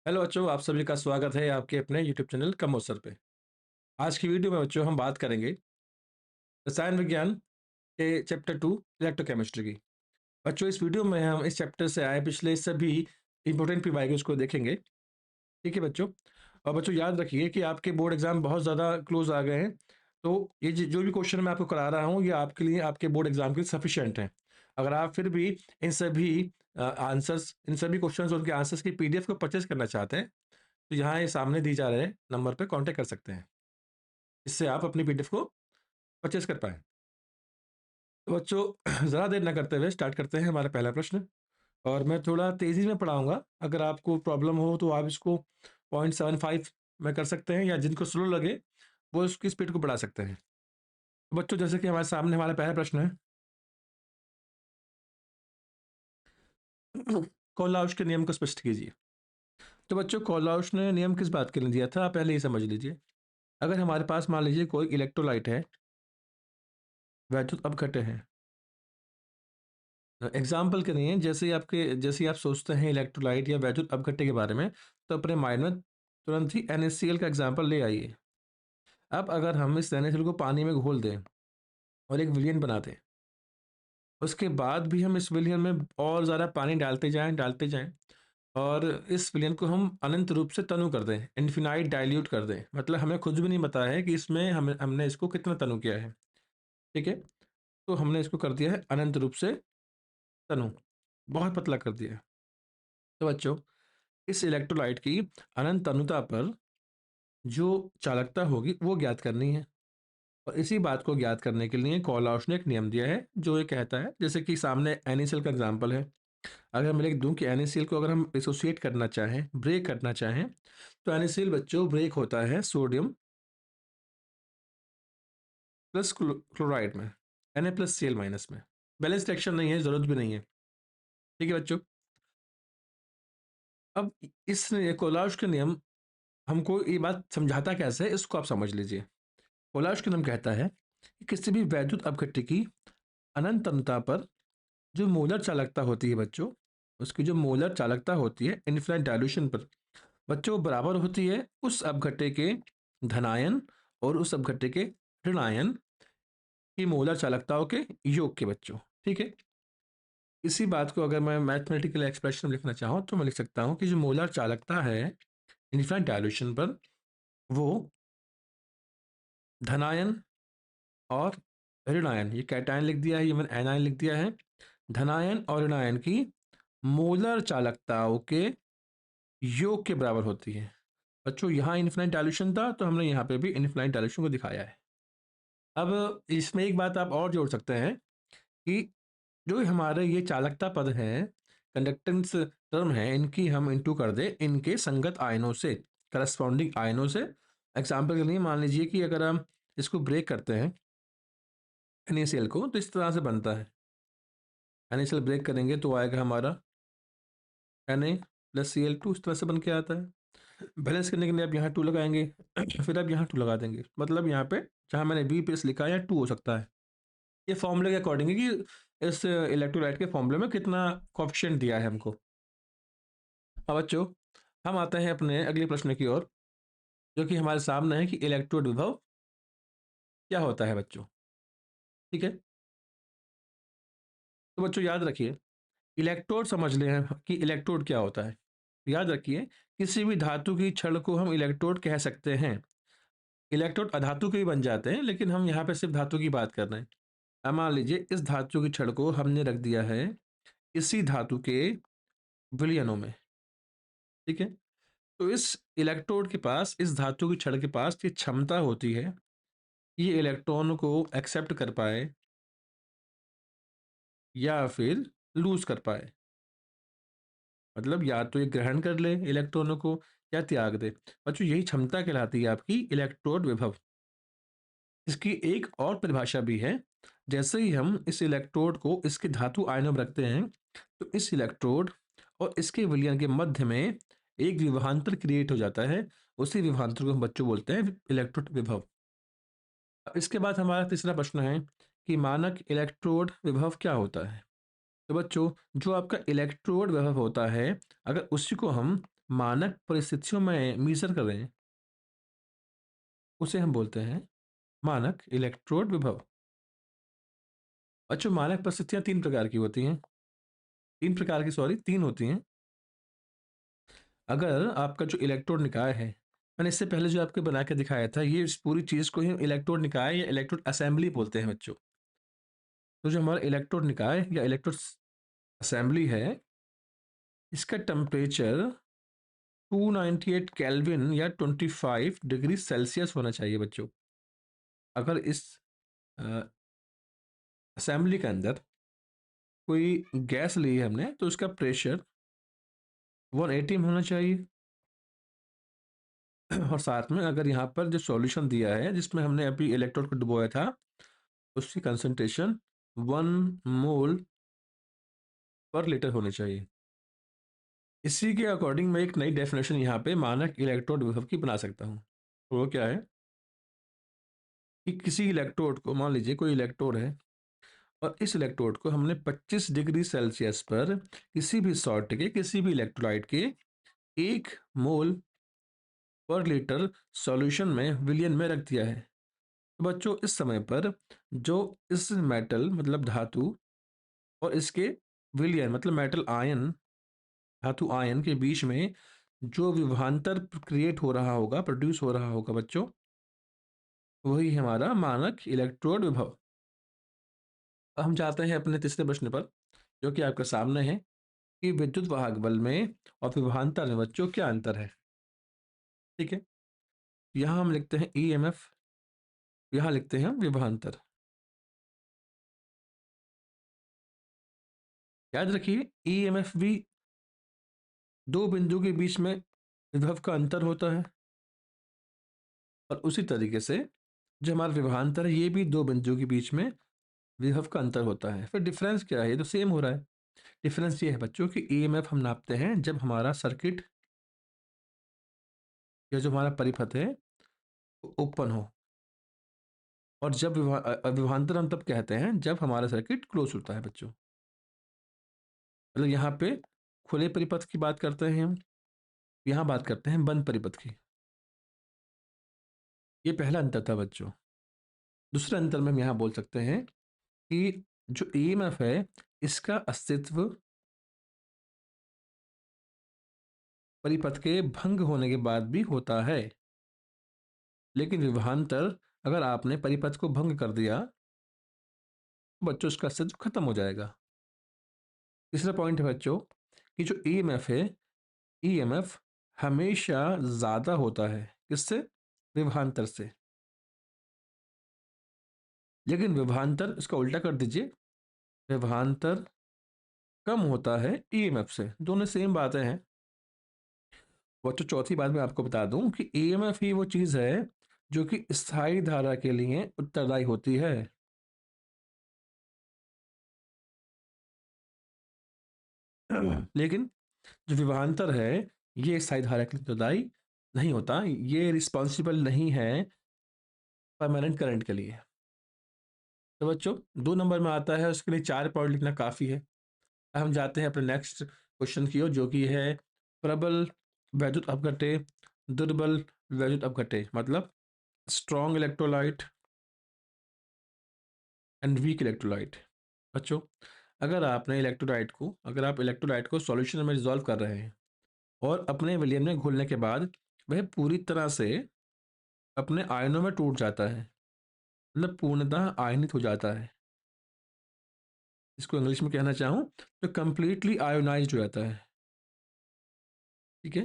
Hello बच्चों, आप सभी का स्वागत है आपके अपने यूट्यूब चैनल कम अवसर पे। आज की वीडियो में बच्चों हम बात करेंगे रसायन विज्ञान के चैप्टर 2 इलेक्ट्रोकेमिस्ट्री की। बच्चों इस वीडियो में हम इस चैप्टर से आए पिछले सभी इंपॉर्टेंट पीवाईक्यूज को देखेंगे। ठीक है बच्चों। और बच्चों याद रखिए कि आपके बोर्ड एग्जाम बहुत ज़्यादा क्लोज आ गए हैं, तो ये जो भी क्वेश्चन मैं आपको करा रहा हूँ ये आपके लिए आपके बोर्ड एग्जाम के लिए सफिशियंट है। अगर आप फिर भी इन सभी आंसर्स इन सभी क्वेश्चंस और उनके आंसर्स की पीडीएफ को परचेज करना चाहते हैं तो यहाँ ये सामने दी जा रहे नंबर पे कांटेक्ट कर सकते हैं। इससे आप अपनी पीडीएफ को परचेज कर पाएँ। तो बच्चों ज़्यादा देर ना करते हुए स्टार्ट करते हैं हमारा पहला प्रश्न। और मैं थोड़ा तेज़ी में पढ़ाऊँगा, अगर आपको प्रॉब्लम हो तो आप इसको 0.75 में कर सकते हैं, या जिनको स्लो लगे वो उसकी स्पीड को बढ़ा सकते हैं। तो बच्चों जैसे कि हमारे सामने हमारा पहला प्रश्न है, कोलाउश के नियम को स्पष्ट कीजिए। तो बच्चों कोलाउश ने नियम किस बात के लिए दिया था, आप पहले ही समझ लीजिए। अगर हमारे पास मान लीजिए कोई इलेक्ट्रोलाइट है, वैद्युत अपघट्य है। एग्जाम्पल के लिए जैसे ही आप सोचते हैं इलेक्ट्रोलाइट या वैद्युत अपघट्य के बारे में, तो अपने माइंड में तुरंत ही NaCl का एग्जाम्पल ले आइए। अब अगर हम इस NaCl को पानी में घोल दें और एक विलयन बना दें, उसके बाद भी हम इस विलयन में और ज़्यादा पानी डालते जाएं और इस विलयन को हम अनंत रूप से तनु कर दें, इन्फिनाइट डाइल्यूट कर दें, मतलब हमें खुद भी नहीं पता है कि इसमें हमने इसको कितना तनु किया है। ठीक है, तो हमने इसको कर दिया है अनंत रूप से तनु, बहुत पतला कर दिया है। तो बच्चों इस इलेक्ट्रोलाइट की अनंत तनुता पर जो चालकता होगी वो ज्ञात करनी है। और इसी बात को ज्ञात करने के लिए कोलाउश ने एक नियम दिया है जो ये कहता है, जैसे कि सामने NaCl का एग्जांपल है। अगर मैं लिख दूं कि NaCl को अगर हम एसोसिएट करना चाहें, ब्रेक करना चाहें, तो NaCl बच्चों ब्रेक होता है सोडियम प्लस क्लोराइड में, Na+Cl- में। बैलेंस रिएक्शन नहीं है, जरूरत भी नहीं है। ठीक है बच्चों। अब इस कोलाउश के नियम हमको ये बात समझाता कैसे है, इसको आप समझ लीजिए। कोलाउश के नियम कहता है कि किसी भी वैद्युत अपघट्य की अनंत तनुता पर जो मोलर चालकता होती है बच्चों, उसकी जो मोलर चालकता होती है इनफिनिट डायल्यूशन पर बच्चों बराबर होती है उस अपघट्य के धनायन और उस अपघट्य के ऋणायन की मोलर चालकताओं के योग के बच्चों। ठीक है, इसी बात को अगर मैं मैथमेटिकल एक्सप्रेशन में लिखना चाहूँ तो मैं लिख सकता हूँ कि जो मोलर चालकता है इनफिनिट डायल्यूशन पर, वो धनायन और ऋणायन, ये कैटायन लिख दिया है, ये मैंने एनायन लिख दिया है, धनायन और ऋणायन की मोलर चालकताओं के योग के बराबर होती है। बच्चों यहाँ इनफिनाइट डायल्यूशन था तो हमने यहाँ पे भी इनफिनाइट डायल्यूशन को दिखाया है। अब इसमें एक बात आप और जोड़ सकते हैं कि जो हमारे ये चालकता पद है, कंडक्टेंस टर्म है, इनकी हम इंटू कर दे इनके संगत आयनों से, करस्पॉन्डिंग आयनों से। एग्जाम्पल के लिए मान लीजिए कि अगर हम इसको ब्रेक करते हैं NaCl को, तो इस तरह से बनता है। NaCl ब्रेक करेंगे तो आएगा हमारा Na+Cl2, इस तरह से बन के आता है। बैलेंस करने के लिए आप यहाँ 2 लगाएंगे फिर आप यहाँ 2 लगा देंगे, मतलब यहाँ पे जहाँ मैंने B+ लिखा है 2 हो सकता है। ये फॉर्मूले के अकॉर्डिंग है कि इस इलेक्ट्रोलाइट के फॉर्मूले में कितना कोएफिशिएंट दिया है हमको। अब बच्चों हम आते हैं अपने अगले प्रश्न की ओर, जो कि हमारे सामने है कि इलेक्ट्रोड विभव क्या होता है बच्चों। ठीक है, तो बच्चों याद रखिए, इलेक्ट्रोड समझ लें कि इलेक्ट्रोड क्या होता है। याद रखिए, किसी भी धातु की छड़ को हम इलेक्ट्रोड कह सकते हैं। इलेक्ट्रोड अधातु के भी बन जाते हैं, लेकिन हम यहाँ पे सिर्फ धातु की बात कर रहे हैं। अब मान लीजिए इस धातु की छड़ को हमने रख दिया है इसी धातु के विलयनों में। ठीक है, तो इस इलेक्ट्रोड के पास, इस धातु की छड़ के पास ये क्षमता होती है, ये इलेक्ट्रॉन को एक्सेप्ट कर पाए या फिर लूज कर पाए, मतलब या तो ये ग्रहण कर ले इलेक्ट्रॉनों को या त्याग दे। बच्चों यही क्षमता कहलाती है आपकी इलेक्ट्रोड विभव। इसकी एक और परिभाषा भी है, जैसे ही हम इस इलेक्ट्रोड को इसके धातु आयनों में रखते हैं, तो इस इलेक्ट्रोड और इसके विलयन के मध्य में एक विभवांतर क्रिएट हो जाता है। उसी विभवांतर को हम बच्चों बोलते हैं इलेक्ट्रोड विभव। अब इसके बाद हमारा तीसरा प्रश्न है कि मानक इलेक्ट्रोड विभव क्या होता है। तो बच्चों जो आपका इलेक्ट्रोड विभव होता है, अगर उसी को हम मानक परिस्थितियों में मीजर करें, उसे हम बोलते हैं मानक इलेक्ट्रोड विभव। बच्चों, मानक परिस्थितियां तीन प्रकार की होती हैं। तीन होती हैं। अगर आपका जो इलेक्ट्रोड निकाय है, मैंने इससे पहले जो आपको बना के दिखाया था, ये इस पूरी चीज को ही इलेक्ट्रोड निकाय या इलेक्ट्रोड असेंबली बोलते हैं बच्चों। तो जो हमारा इलेक्ट्रोड निकाय या इलेक्ट्रोड असेंबली है, इसका टेम्परेचर 298 केल्विन या 25 डिग्री सेल्सियस होना चाहिए बच्चों। अगर इस असेंबली के अंदर कोई गैस ली है हमने, तो उसका प्रेशर 180 में होना चाहिए। और साथ में अगर यहाँ पर जो सॉल्यूशन दिया है जिसमें हमने अभी इलेक्ट्रोड को डुबोया था, उसकी कंसंट्रेशन 1 मोल पर लीटर होनी चाहिए। इसी के अकॉर्डिंग मैं एक नई डेफिनेशन यहाँ पे मानक इलेक्ट्रोड विभव की बना सकता हूँ। वो क्या है कि किसी इलेक्ट्रोड को, मान लीजिए कोई इलेक्ट्रोड है, और इस इलेक्ट्रोड को हमने 25 डिग्री सेल्सियस पर किसी भी सॉल्ट के, किसी भी इलेक्ट्रोलाइट के 1 मोल पर लीटर सॉल्यूशन में विलियन में रख दिया है। तो बच्चों, इस समय पर जो इस मेटल मतलब धातु और इसके विलियन मतलब मेटल आयन, धातु आयन के बीच में जो विभवांतर क्रिएट हो रहा होगा, प्रोड्यूस हो रहा होगा बच्चों, वही हमारा मानक इलेक्ट्रोड विभव। अब हम जाते हैं अपने तीसरे प्रश्न पर, जो कि आपके सामने है कि विद्युत वाहक बल में और विभवांतर में बच्चों क्या अंतर है। ठीक है, यहाँ हम लिखते हैं ईएमएफ, यहाँ लिखते हैं हम विभवांतर। याद रखिए, ईएमएफ भी दो बिंदु के बीच में विभव का अंतर होता है, और उसी तरीके से जो हमारा विभवांतर है, ये भी दो बिंदु के बीच में विभव का अंतर होता है। फिर डिफरेंस क्या है? ये तो सेम हो रहा है। डिफरेंस ये है बच्चों कि ईएमएफ हम नापते हैं जब हमारा सर्किट या जो हमारा परिपथ है ओपन हो, और जब विभवांतर हम तब कहते हैं जब हमारा सर्किट क्लोज होता है बच्चों। मतलब यहाँ पे खुले परिपथ की बात करते हैं हम, यहाँ बात करते हैं बंद परिपथ की। ये पहला अंतर था बच्चों। दूसरा अंतर में हम यहाँ बोल सकते हैं कि जो ईएमएफ है, इसका अस्तित्व परिपथ के भंग होने के बाद भी होता है, लेकिन विभवांतर अगर आपने परिपथ को भंग कर दिया, तो बच्चों उसका अस्तित्व खत्म हो जाएगा। तीसरा पॉइंट है बच्चों कि जो ईएमएफ है, ईएमएफ हमेशा ज्यादा होता है किससे? विभवांतर से। लेकिन विभवांतर, इसका उल्टा कर दीजिए, विभवांतर कम होता है ईएमएफ से। दोनों सेम बातें हैं बच्चों। चौथी बात मैं आपको बता दूं कि ईएमएफ ही वो चीज है जो कि स्थायी धारा के लिए उत्तरदायी होती है। लेकिन जो विभवांतर है, ये स्थायी धारा के लिए उत्तरदायी नहीं होता, ये रिस्पॉन्सिबल नहीं है परमानेंट करंट के लिए। तो बच्चों, 2 नंबर में आता है, उसके लिए 4 पॉइंट लिखना काफ़ी है। अब हम जाते हैं अपने नेक्स्ट क्वेश्चन की ओर, जो कि है प्रबल वैद्युत अपघट्य, दुर्बल वैद्युत अपघट्य, मतलब strong electrolyte and weak electrolyte. बच्चों, अगर आप इलेक्ट्रोलाइट को सॉल्यूशन में रिजॉल्व कर रहे हैं और अपने विलयन में घुलने के बाद वह पूरी तरह से अपने आयनों में टूट जाता है, मतलब पूर्णतः आयनित हो जाता है, इसको इंग्लिश में कहना चाहूँ तो कंप्लीटली आयोनाइज्ड हो जाता है। ठीक है,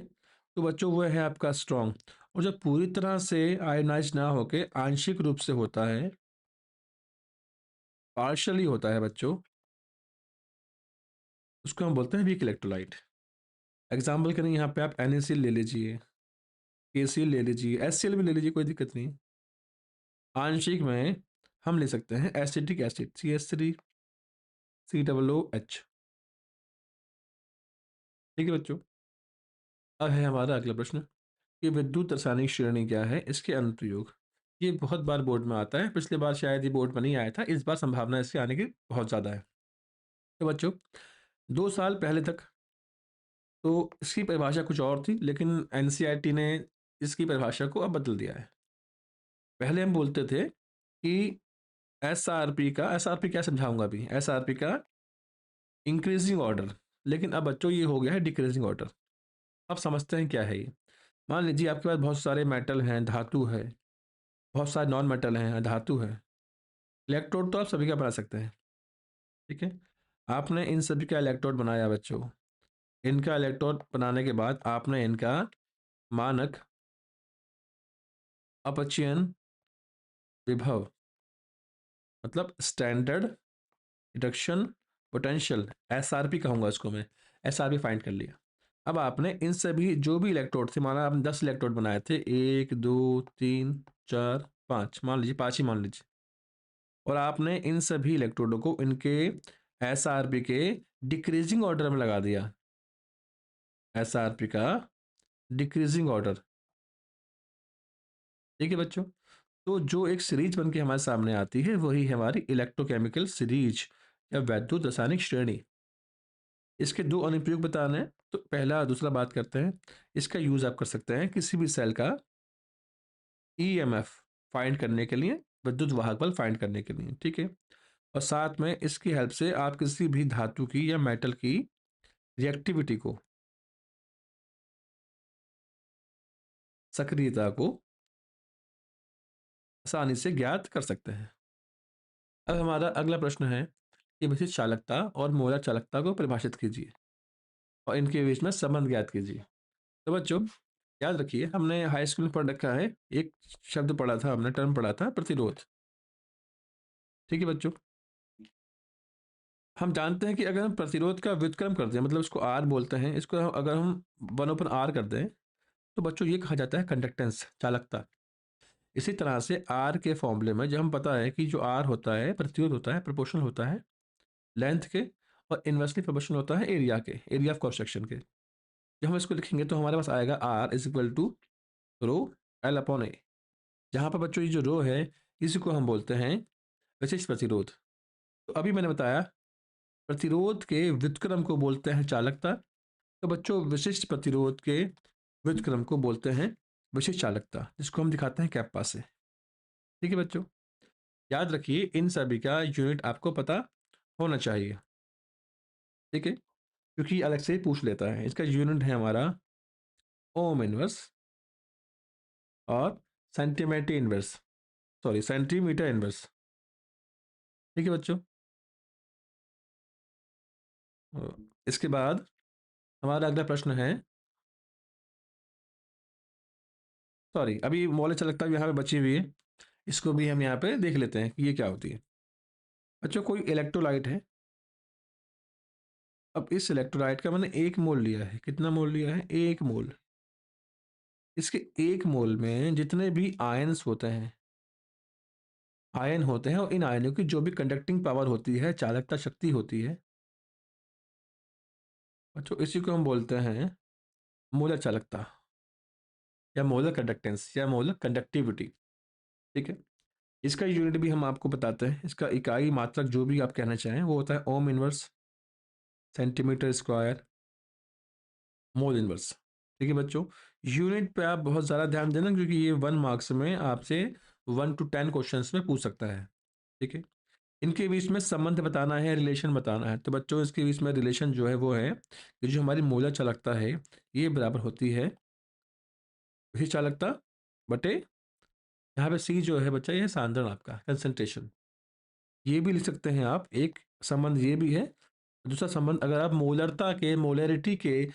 तो बच्चों वह है आपका स्ट्रॉन्ग। और जब पूरी तरह से आयोनाइज ना होके आंशिक रूप से होता है, पार्शली होता है बच्चों, उसको हम बोलते हैं वीक इलेक्ट्रोलाइट। एग्जाम्पल के लिए यहाँ पे आप NaCl ले लीजिए, KCl ले लीजिए, HCl भी ले लीजिए, कोई दिक्कत नहीं। आंशिक में हम ले सकते हैं एसिटिक एसिड CH3COOH। ठीक है बच्चों, अब है हमारा अगला प्रश्न कि विद्युत रासायनिक श्रेणी क्या है, इसके अनुप्रयोग। ये बहुत बार बोर्ड में आता है, पिछले बार शायद ये बोर्ड में नहीं आया था, इस बार संभावना इसके आने की बहुत ज़्यादा है। तो बच्चों, 2 साल पहले तक तो इसकी परिभाषा कुछ और थी, लेकिन एनसीईआरटी ने इसकी परिभाषा को अब बदल दिया है। पहले हम बोलते थे कि एसआरपी क्या समझाऊंगा अभी, एसआरपी का इंक्रीजिंग ऑर्डर, लेकिन अब बच्चों ये हो गया है डिक्रीजिंग ऑर्डर। अब समझते हैं क्या है ये। मान लीजिए आपके पास बहुत सारे मेटल हैं, धातु है, बहुत सारे नॉन मेटल हैं, धातु है। इलेक्ट्रोड तो आप सभी का बना सकते हैं, ठीक है। आपने इन सभी का इलेक्ट्रोड बनाया बच्चों। इनका इलेक्ट्रोड बनाने के बाद आपने इनका मानक अपचयन विभव, मतलब स्टैंडर्ड रिडक्शन पोटेंशियल, एसआरपी कहूंगा इसको मैं, एसआरपी फाइंड कर लिया। अब आपने इन सभी जो भी इलेक्ट्रोड थे, माना आपने 10 इलेक्ट्रोड बनाए थे, 1 2 3 4 5, मान लीजिए 5 ही मान लीजिए, और आपने इन सभी इलेक्ट्रोडों को इनके एसआरपी के डिक्रीजिंग ऑर्डर में लगा दिया। एसआरपी का डिक्रीजिंग ऑर्डर, ठीक है बच्चों। तो जो एक सीरीज बन के हमारे सामने आती है वही है हमारी इलेक्ट्रोकेमिकल सीरीज या वैद्युत रासायनिक श्रेणी। इसके दो अनुप्रयोग बताने हैं, तो पहला दूसरा बात करते हैं। इसका यूज आप कर सकते हैं किसी भी सेल का ईएमएफ फाइंड करने के लिए, विद्युत वाहक बल फाइंड करने के लिए, ठीक है। और साथ में इसकी हेल्प से आप किसी भी धातु की या मेटल की रिएक्टिविटी को, सक्रियता को आसानी से ज्ञात कर सकते हैं। अब हमारा अगला प्रश्न है कि विशिष्ट चालकता और मोलर चालकता को परिभाषित कीजिए और इनके बीच में संबंध ज्ञात कीजिए। तो बच्चों याद रखिए, हमने हाई स्कूल में पढ़ रखा है, एक शब्द पढ़ा था हमने, टर्म पढ़ा था प्रतिरोध, ठीक है बच्चों। हम जानते हैं कि अगर हम प्रतिरोध का व्युत्क्रम कर दें, मतलब इसको आर बोलते हैं, इसको अगर हम 1/r कर दें, तो बच्चों ये कहा जाता है कंडक्टेंस, चालकता। इसी तरह से आर के फॉर्मूले में जब हम पता है कि जो आर होता है प्रतिरोध होता है, प्रोपोर्शनल होता है लेंथ के, और इन्वर्सली प्रोपोर्शनल होता है एरिया के, एरिया ऑफ क्रॉस सेक्शन के। जब हम इसको लिखेंगे तो हमारे पास आएगा R is equal to rho L upon A, जहाँ पर बच्चों ये जो रो है इसी को हम बोलते हैं विशिष्ट प्रतिरोध। तो अभी मैंने बताया प्रतिरोध के व्युत्क्रम को बोलते हैं चालकता, तो बच्चों विशिष्ट प्रतिरोध के व्युत्क्रम को बोलते हैं विशिष्ट चालकता, जिसको हम दिखाते हैं कैप्पा से, ठीक है बच्चों। याद रखिए इन सभी का यूनिट आपको पता होना चाहिए, ठीक है, क्योंकि अलग से ही पूछ लेता है। इसका यूनिट है हमारा ओम इनवर्स और centimetre inverse, sorry centimetre inverse, ठीक है बच्चों। इसके बाद हमारा अगला प्रश्न है, सॉरी अभी मौलिक चालकता भी यहाँ पे बची हुई है, इसको भी हम यहाँ पे देख लेते हैं कि ये क्या होती है। बच्चों कोई इलेक्ट्रोलाइट है, अब इस इलेक्ट्रोलाइट का मैंने 1 मोल लिया है, कितना मोल लिया है, 1 मोल। इसके 1 मोल में जितने भी आयन्स होते हैं, आयन होते हैं, और इन आयनों की जो भी कंडक्टिंग पावर होती है, चालकता शक्ति होती है बच्चों, इसी को हम बोलते हैं मोलर चालकता या मोलर कंडक्टेंस या मोलर कंडक्टिविटी, ठीक है। इसका यूनिट भी हम आपको बताते हैं, इसका इकाई मात्रक जो भी आप कहना चाहें वो होता है ohm inverse, centimetre square, mole inverse, ठीक है बच्चों। यूनिट पे आप बहुत ज़्यादा ध्यान देना, क्योंकि ये 1 मार्क्स में आपसे 1 to 10 क्वेश्चंस में पूछ सकता है, ठीक है। इनके बीच में संबंध बताना है, रिलेशन बताना है, तो बच्चों इसके बीच में रिलेशन जो है वो है कि जो हमारी मोलर चालकता है ये बराबर होती है विशिष्ट चालकता बटे, यहाँ पे सी जो है बच्चा ये सांद्रण आपका कंसंट्रेशन। ये भी लिख सकते हैं आप, एक संबंध ये भी है। दूसरा संबंध अगर आप मोलरता के, मोलरिटी के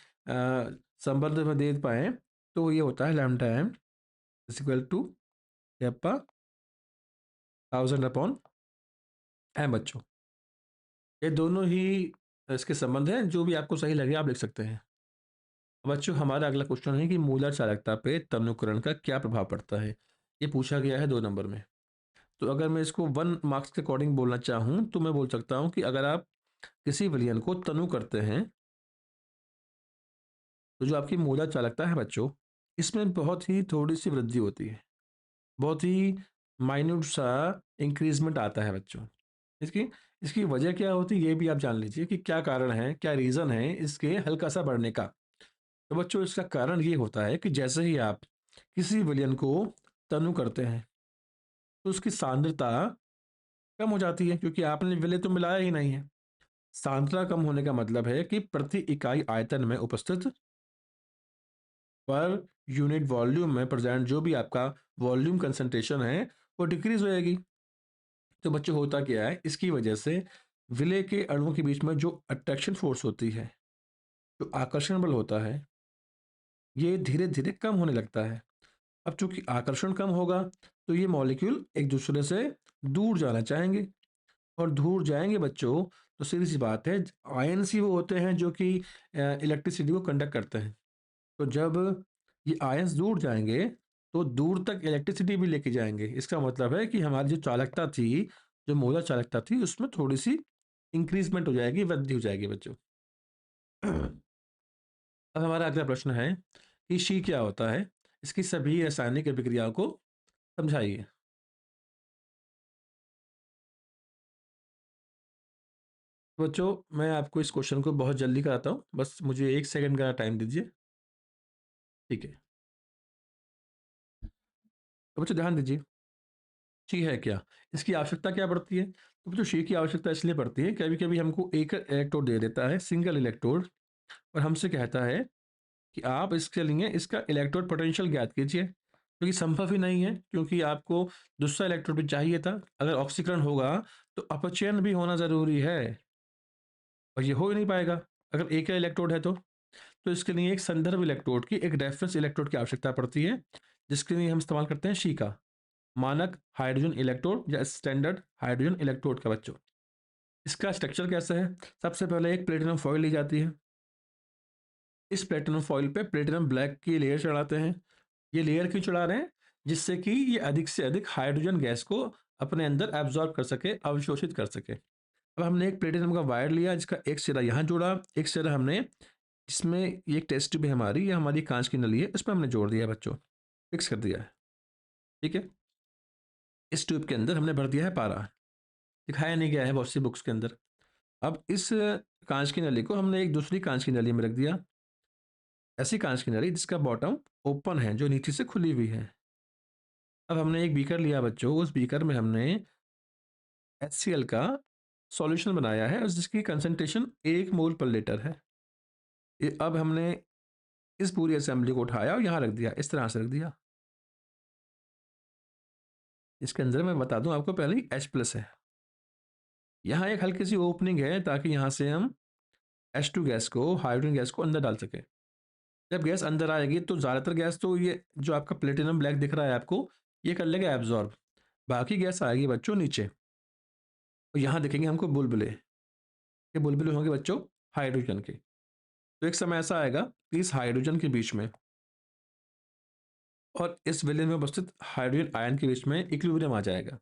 संबंध में दे पाए तो ये होता है lambda M is equal to kappa 1000/m बच्चों। ये दोनों ही इसके संबंध हैं, जो भी आपको सही लगे आप लिख सकते हैं। बच्चों हमारा अगला क्वेश्चन है कि मूलर चालकता पे तनुकरण का क्या प्रभाव पड़ता है, ये पूछा गया है 2 नंबर में। तो अगर मैं इसको 1 मार्क्स के अकॉर्डिंग बोलना चाहूँ तो मैं बोल सकता हूँ कि अगर आप किसी विलयन को तनु करते हैं तो जो आपकी मूलर चालकता है बच्चों, इसमें बहुत ही थोड़ी सी वृद्धि होती है, बहुत ही माइन्यूट सा इंक्रीजमेंट आता है बच्चों। इसकी इसकी वजह क्या होती है ये भी आप जान लीजिए कि क्या कारण है, क्या रीज़न है इसके हल्का सा बढ़ने का। तो बच्चों इसका कारण ये होता है कि जैसे ही आप किसी विलयन को तनु करते हैं तो उसकी सांद्रता कम हो जाती है, क्योंकि आपने विलय तो मिलाया ही नहीं है। सांद्रता कम होने का मतलब है कि प्रति इकाई आयतन में उपस्थित पर यूनिट वॉल्यूम में प्रेजेंट जो भी आपका वॉल्यूम कंसंट्रेशन है वो डिक्रीज हो जाएगी। तो बच्चों होता क्या है, इसकी वजह से विलय के अणुओं के बीच में जो अट्रैक्शन फोर्स होती है, जो आकर्षण बल होता है, ये धीरे धीरे कम होने लगता है। अब चूंकि आकर्षण कम होगा तो ये मॉलिक्यूल एक दूसरे से दूर जाना चाहेंगे, और दूर जाएंगे बच्चों तो सीधी सी बात है, आयन्स ही वो होते हैं जो कि इलेक्ट्रिसिटी को कंडक्ट करते हैं। तो जब ये आयन्स दूर जाएंगे तो दूर तक इलेक्ट्रिसिटी भी लेके जाएंगे। इसका मतलब है कि हमारी जो चालकता थी, जो मोलर चालकता थी, उसमें थोड़ी सी इंक्रीजमेंट हो जाएगी, वृद्धि हो जाएगी बच्चों। अब हमारा अगला प्रश्न है कि शी क्या होता है, इसकी सभी रासायनिक अभिक्रियाओं को समझाइए। बच्चों मैं आपको इस क्वेश्चन को बहुत जल्दी कराता हूँ, बस मुझे 1 सेकंड का टाइम दीजिए। ठीक है, तो बच्चों ध्यान दीजिए, शी है क्या, इसकी आवश्यकता क्या पड़ती है। तो बच्चों शी की आवश्यकता इसलिए पड़ती है, कभी कभी हमको एक इलेक्ट्रोड दे देता है, सिंगल इलेक्ट्रोड, और हमसे कहता है कि आप इसके लिए इसका इलेक्ट्रोड पोटेंशियल ज्ञात कीजिए, जो कि संभव ही नहीं है, क्योंकि आपको दूसरा इलेक्ट्रोड भी चाहिए था। अगर ऑक्सीकरण होगा तो अपचयन भी होना ज़रूरी है, और ये हो ही नहीं पाएगा अगर एक ही इलेक्ट्रोड है तो इसके लिए एक संदर्भ इलेक्ट्रोड की, एक रेफरेंस इलेक्ट्रोड की आवश्यकता पड़ती है, जिसके लिए हम इस्तेमाल करते हैं शी का, मानक हाइड्रोजन इलेक्ट्रोड या स्टैंडर्ड हाइड्रोजन इलेक्ट्रोड का। बच्चों इसका स्ट्रक्चर कैसा है, सबसे पहले एक प्लेटिनम फॉइल ली जाती है। इस प्लेटिनम फॉइल पे प्लेटिनम ब्लैक की लेयर चढ़ाते हैं। ये लेयर क्यों चढ़ा रहे हैं, जिससे कि ये अधिक से अधिक हाइड्रोजन गैस को अपने अंदर एब्जॉर्ब कर सके, अवशोषित कर सके। अब हमने एक प्लेटिनम का वायर लिया, जिसका एक सिरा यहाँ जोड़ा, एक सिरा हमने इसमें, ये एक टेस्ट ट्यूब है हमारी, ये हमारी कांच की नली है, इस पर हमने जोड़ दिया है बच्चों, फिक्स कर दिया है। ठीक है, इस ट्यूब के अंदर हमने भर दिया है पारा, दिखाया नहीं गया है बहुत सी बुक्स के अंदर। अब इस कांच की नली को हमने एक दूसरी कांच की नली में रख दिया, ऐसी कांच की नली जिसका बॉटम ओपन है, जो नीचे से खुली हुई है। अब हमने एक बीकर लिया बच्चों, उस बीकर में हमने HCl का सॉल्यूशन बनाया है, और जिसकी कंसंट्रेशन 1 मोल/लीटर है। अब हमने इस पूरी असेंबली को उठाया और यहाँ रख दिया, इस तरह से रख दिया। इसके अंदर मैं बता दूं आपको, पहले ही H+ है, यहाँ एक हल्की सी ओपनिंग है ताकि यहाँ से हम H2 गैस को, हाइड्रोजन गैस को अंदर डाल सके। जब गैस अंदर आएगी तो ज़्यादातर गैस तो ये जो आपका प्लेटिनम ब्लैक दिख रहा है आपको, ये कर लेगा एब्जॉर्ब, बाकी गैस आएगी बच्चों नीचे, और यहाँ दिखेंगे हमको बुलबुले। ये बुलबुले होंगे बच्चों हाइड्रोजन के। तो एक समय ऐसा आएगा कि इस हाइड्रोजन के बीच में और इस विलेन में उपस्थित हाइड्रोजन आयन के बीच में इक्विलिब्रियम आ जाएगा।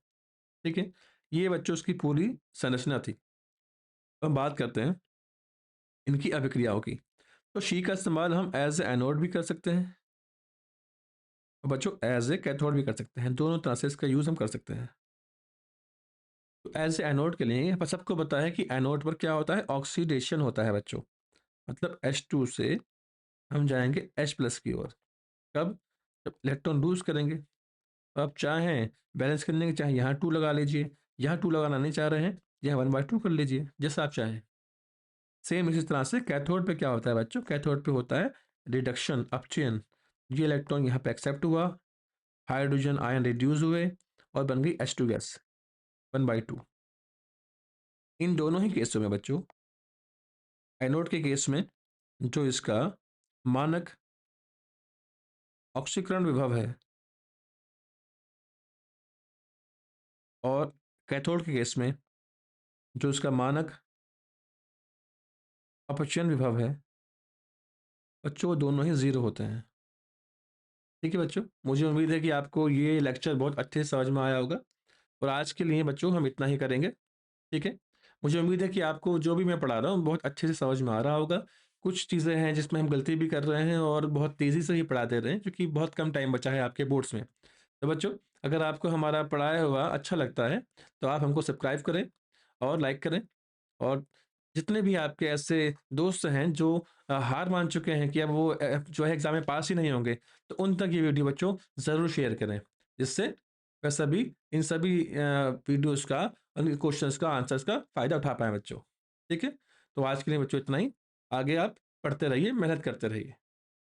ठीक है, ये बच्चों उसकी पूरी संरचना थी। अब हम बात करते हैं इनकी अभिक्रियाओं की। तो शी का इस्तेमाल हम एज ए एनोड भी कर सकते हैं, और बच्चों एज ए कैथोड भी कर सकते हैं, दोनों तरह से इसका यूज़ हम कर सकते हैं। तो एज ए एनोड के लिए यहाँ पर सबको पता है कि एनोड पर क्या होता है, ऑक्सीडेशन होता है बच्चों, मतलब H2 से हम जाएंगे H+ की ओर। कब, जब इलेक्ट्रॉन लूज करेंगे। तो आप चाहें बैलेंस करने के, चाहे यहाँ 2 लगा लीजिए, यहाँ 2 लगाना नहीं चाह रहे हैं, यहाँ 1/2 कर लीजिए, जैसा आप चाहें। सेम इसी तरह से कैथोड पे क्या होता है बच्चों, कैथोड पे होता है रिडक्शन, अपचयन। ये इलेक्ट्रॉन यहाँ पे एक्सेप्ट हुआ, हाइड्रोजन आयन रिड्यूस हुए, और बन गई H2 गैस 1/2। इन दोनों ही केसों में बच्चों, एनोड के केस में जो इसका मानक ऑक्सीकरण विभव है, और कैथोड के केस में जो इसका मानक अपचयन विभव है बच्चों, वो दोनों ही 0 होते हैं। ठीक है बच्चों, मुझे उम्मीद है कि आपको ये लेक्चर बहुत अच्छे से समझ में आया होगा, और आज के लिए बच्चों हम इतना ही करेंगे। ठीक है, मुझे उम्मीद है कि आपको जो भी मैं पढ़ा रहा हूँ बहुत अच्छे से समझ में आ रहा होगा। कुछ चीज़ें हैं जिसमें हम गलती भी कर रहे हैं, और बहुत तेज़ी से ही पढ़ा दे रहे हैं, क्योंकि बहुत कम टाइम बचा है आपके बोर्ड्स में। तो बच्चों, अगर आपको हमारा पढ़ाया हुआ अच्छा लगता है तो आप हमको सब्सक्राइब करें और लाइक करें, और जितने भी आपके ऐसे दोस्त हैं जो हार मान चुके हैं कि अब वो जो है एग्ज़ाम में पास ही नहीं होंगे, तो उन तक ये वीडियो बच्चों ज़रूर शेयर करें। जिससे वह सभी इन सभी वीडियोज़ का, उनके क्वेश्चंस का, आंसर्स का फ़ायदा उठा पाएँ बच्चों। ठीक है? तो आज के लिए बच्चों इतना ही। आगे आप पढ़ते रहिए, मेहनत करते रहिए।